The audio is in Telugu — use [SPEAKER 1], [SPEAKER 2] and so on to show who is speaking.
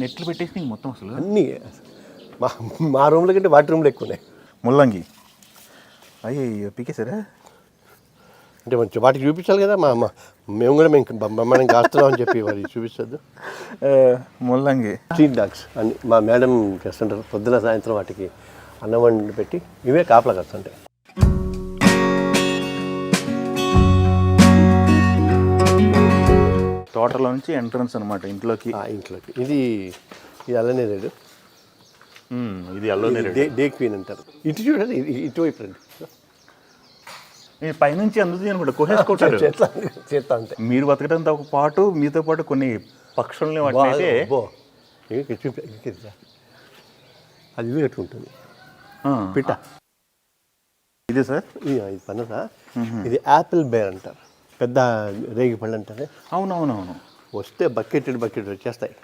[SPEAKER 1] నెట్లు పెట్టేసి మొత్తం అసలు
[SPEAKER 2] అన్నీ మా మా రూమ్లో కంటే వాటి రూమ్లో ఎక్కువనే.
[SPEAKER 1] ముల్లంగి అయ్యో పీకేసారా?
[SPEAKER 2] అంటే మంచి వాటికి చూపించాలి కదా, మేము కూడా మేము కాస్తున్నాం అని చెప్పి వారికి చూపించద్దు.
[SPEAKER 1] ముల్లంగి
[SPEAKER 2] స్ట్రీట్ డాగ్స్ అన్ని మా మేడం చేస్తుంటారు. పొద్దున సాయంత్రం వాటికి అన్నం వండి పెట్టి ఇవే కాపలా కాస్తుంటాయి.
[SPEAKER 1] తోటలో నుంచి ఎంట్రన్స్ అనమాట ఇంట్లోకి.
[SPEAKER 2] ఇది అల్లనే రేడు,
[SPEAKER 1] ఇది అల్లోనే
[SPEAKER 2] డే క్వీన్ అంటారు. ఇటు చూడండి, ఇటువైపు రండి.
[SPEAKER 1] పైనుంచి అందుతుంది అనుకుంటా, కోసేసుకుంటారు
[SPEAKER 2] చేస్తా అంతే.
[SPEAKER 1] మీరు బతకడంతో పాటు మీతో పాటు కొన్ని పక్షుల్ని వాటినైతే
[SPEAKER 2] అది ఇవి కట్టుకుంటుంది పిట్ట.
[SPEAKER 1] ఇదే సార్,
[SPEAKER 2] ఇది పన్నద. ఇది యాపిల్ బేర్ అంటారు, పెద్ద రేగి పళ్ళు అంటారు.
[SPEAKER 1] అవునవునవును.
[SPEAKER 2] వస్తే బకెట్ వచ్చేస్తాయి.